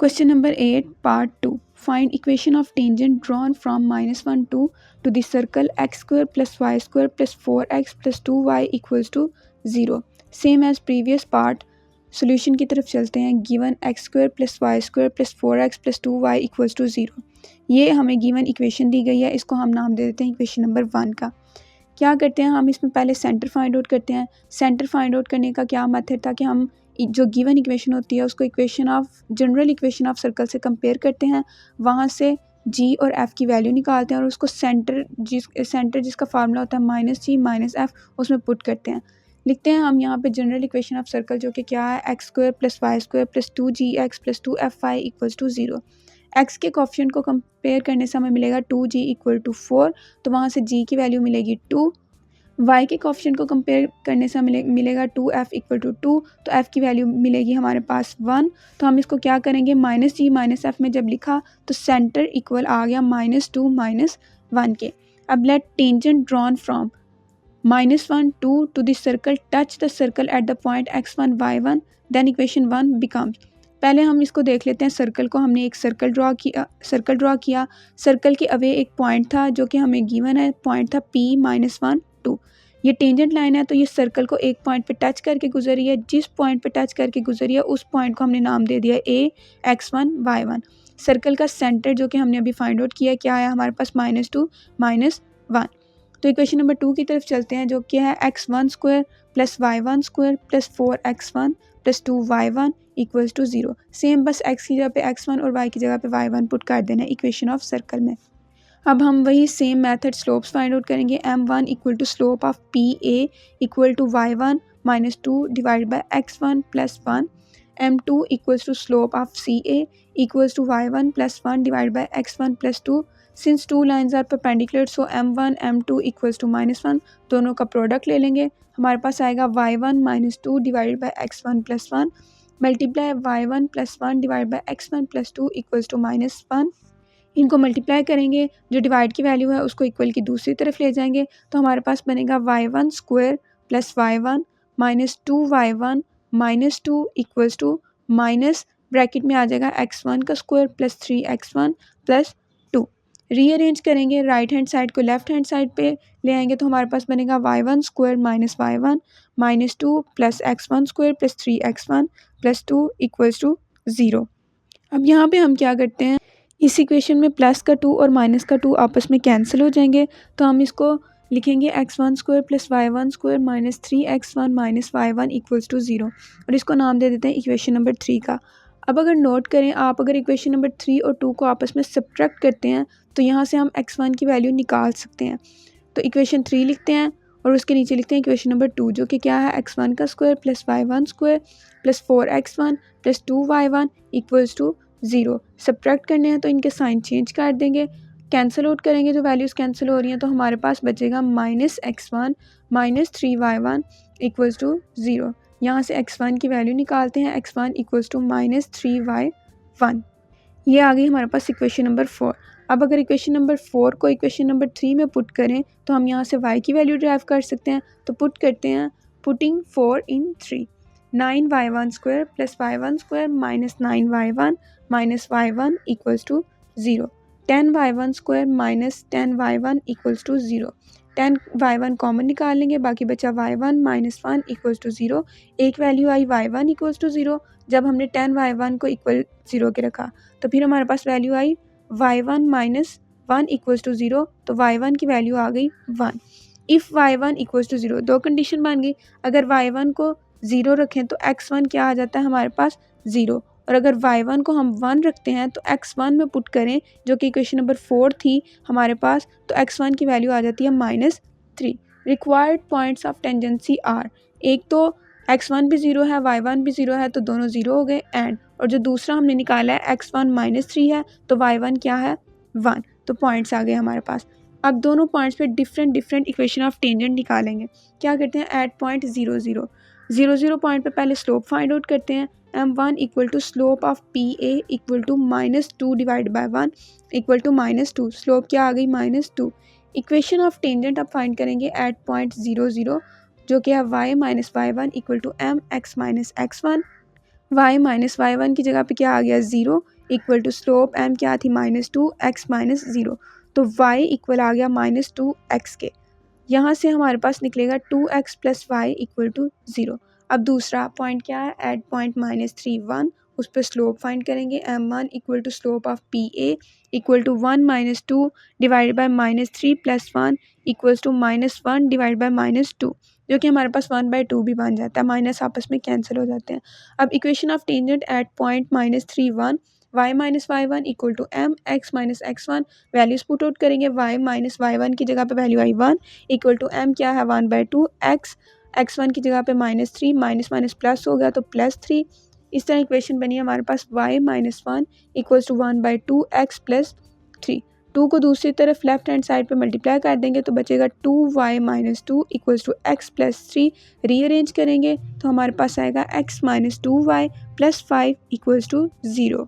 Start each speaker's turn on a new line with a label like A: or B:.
A: Question number 8, part 2. Find equation of tangent drawn from -1 to the circle x square plus y square plus 4x plus 2y equals to 0. Same as previous part. Solution की तरफ चलते हैं. Given x square plus y square plus 4x plus 2y equals to 0. ये हमें given equation दी गई है. इसको हम नाम दे देते हैं इक्वेशन नंबर 1 का. क्या करते हैं हम इसमें पहले सेंटर फाइंड आउट करते हैं. सेंटर फाइंड आउट करने का क्या मेथड था कि हम जो गिवन इक्वेशन होती है उसको जनरल इक्वेशन ऑफ सर्कल से कंपेयर करते हैं. वहाँ से जी और एफ़ की वैल्यू निकालते हैं और उसको सेंटर जिसका फार्मूला होता है -g -f उसमें पुट करते हैं. लिखते हैं हम यहाँ पे जनरल इक्वेशन ऑफ सर्कल जो कि क्या है, x square plus y square plus 2gx plus 2fy equals to 0. X के कोफिशिएंट को कंपेयर करने से हमें मिलेगा 2g इक्वल टू 4, तो वहाँ से g की वैल्यू मिलेगी 2. y के कोफिशिएंट को कंपेयर करने से हमें मिलेगा 2f इक्वल टू 2, तो f की वैल्यू मिलेगी हमारे पास 1. तो हम इसको क्या करेंगे, -g -f में जब लिखा तो सेंटर इक्वल आ गया -2 -1 के. अब let tangent drawn from -1 to the circle touch the circle at the point x1 y1, then equation 1 becomes. पहले हम इसको देख लेते हैं. सर्कल को हमने एक सर्कल ड्रॉ किया. सर्कल के अवे एक पॉइंट था जो कि हमें गिवन है. पॉइंट था p -1 2. ये टेंजेंट लाइन है तो ये सर्कल को एक पॉइंट पे टच करके गुजरी है. जिस पॉइंट पे टच करके गुजरी है उस पॉइंट को हमने नाम दे दिया a x1 y1. सर्कल का सेंटर जो कि हमने अभी फाइंड आउट किया क्या है हमारे पास -2 -1. तो इक्वेशन नंबर 2 की तरफ चलते हैं जो कि है x1 square plus y1 square plus 4x1 plus 2y1 equals to 0. Same बस x की जगह पे x1 और y की जगह पे y1 पुट कर देना है इक्वेशन ऑफ सर्कल में. अब हम वही same method slopes find out करेंगे. m1 equal to slope of pa equal to y1 -2 divide by x1 plus 1. m2 equals to slope of ca equals to y1 plus 1 divide by x1 plus 2. Since two lines are perpendicular so m1 m2 equals to -1. दोनों का product ले लेंगे. हमारे पास आएगा y1 -2 divide by x1 plus 1 multiply y1 plus 1 divide by x1 plus 2 equals to -1. इनको multiply करेंगे. जो divide की वैल्यू है उसको इक्वल की दूसरी तरफ ले जाएंगे तो हमारे पास बनेगा y1 square plus y1 -2y1 -2 equals to minus bracket में आ जाएगा x1 का square plus 3x1 plus 2. Rearrange करेंगे. राइट हैंड साइड को लेफ्ट हैंड साइड पे ले आएंगे तो हमारे पास बनेगा y1 square minus y1 -2 plus x1 square plus 3x1 plus 2 equals to 0. अब यहाँ पे हम क्या करते हैं, इस इक्वेशन में प्लस का 2 और माइनस का 2 आपस में कैंसिल हो जाएंगे तो हम इसको लिखेंगे x1 square plus y1 square minus 3x1 minus y1 equals to 0 और इसको नाम दे देते हैं इक्वेशन नंबर 3 का. अब अगर नोट करें आप, अगर इक्वेशन नंबर 3 और 2 को आपस में सब्ट्रैक्ट करते हैं तो यहाँ से हम x1 की वैल्यू निकाल सकते हैं. तो इक्वेशन 3 लिखते हैं और उसके नीचे लिखते हैं इक्वेशन नंबर 2 जो कि क्या है, x1 का square plus y1 square plus 4x1 plus 2y1 equals to 0. Subtract करने हैं तो इनके साइन चेंज कर देंगे. कैंसिल आउट करेंगे, जो वैल्यूज़ कैंसिल हो रही हैं तो हमारे पास बचेगा -x1 -3y1 इक्वल्स टू 0. यहाँ से x1 की वैल्यू निकालते हैं. x1 equals to -3y1. ये आ गई हमारे पास इक्वेशन नंबर 4. अब अगर इक्वेशन नंबर 4 को इक्वेशन नंबर 3 में पुट करें तो हम यहाँ से y की वैल्यू ड्राइव कर सकते हैं. तो पुट करते हैं, putting 4 in 3, 9y1 square plus y1 square minus 9y1 minus y1 equals to 0. 10y1 square minus 10y1 equals to 0. 10y1 common निकाल लेंगे, बाकी बचा y1 माइनस 1 इक्वल्स टू 0. एक वैल्यू आई y1 इक्वल्स टू 0 जब हमने 10y1 को इक्वल 0 के रखा. तो फिर हमारे पास वैल्यू आई y1 माइनस 1 इक्वल्स टू 0, तो y1 की वैल्यू आ गई 1. इफ़ y1 इक्वल्स टू 0, दो कंडीशन बन गई. अगर y1 को 0 रखें तो x1 क्या आ जाता है हमारे पास 0, और अगर y1 को हम 1 रखते हैं तो x1 में पुट करें जो कि इक्वेशन नंबर 4 थी हमारे पास, तो x1 की वैल्यू आ जाती है -3. Required points of tangency are, एक तो x1 भी 0 है y1 भी 0 है तो दोनों 0 हो गए. एंड और जो दूसरा हमने निकाला है x1 -3 है तो y1 क्या है 1. तो पॉइंट्स आ गए हमारे पास. अब दोनों पॉइंट्स पे डिफरेंट इक्वेशन ऑफ टेंजेंट निकालेंगे. क्या करते हैं, एट पॉइंट 0 0 0 0 पॉइंट पे पहले स्लोप फाइंड आउट करते हैं. m1 equal to slope of pa equal to -2 divide by 1 equal to -2. Slope क्या आ गई -2. इक्वेशन ऑफ टेंजेंट अब फाइंड करेंगे एट पॉइंट 0 0 जो कि है y minus y1 equal to m x minus x1. y minus y1 की जगह पे क्या आ गया 0 इक्वल टू स्लोप m क्या थी -2x - 0, तो y इक्वल आ गया -2x के। यहाँ से हमारे पास निकलेगा 2x + y = 0। अब दूसरा पॉइंट क्या है, एट पॉइंट -3 1, उस पर स्लोप फाइंड करेंगे। m1 equal to slope of PA equal to 1 - 2 divide by -3 + 1 equals to -1 divide by -2, जो कि हमारे पास 1/2 भी बन जाता है, माइनस आपस में कैंसिल हो जाते हैं। अब equation of tangent at point -3 1, y - y1 equal to m x - x1, values put out करेंगे। y - y1 की जगह पे वैल्यू आई 1 इक्वल टू m क्या है 1/2 x, x1 की जगह पे -3, माइनस माइनस प्लस हो गया तो +3। इस तरह इक्वेशन बनी हमारे पास y - 1 इक्वल्स टू 1/2 x + 3। 2 को दूसरी तरफ लेफ्ट हैंड साइड पे मल्टीप्लाई कर देंगे तो बचेगा 2y - 2 equals to x + 3। Rearrange करेंगे तो हमारे पास आएगा x - 2y + 5 इक्वल्स टू 0।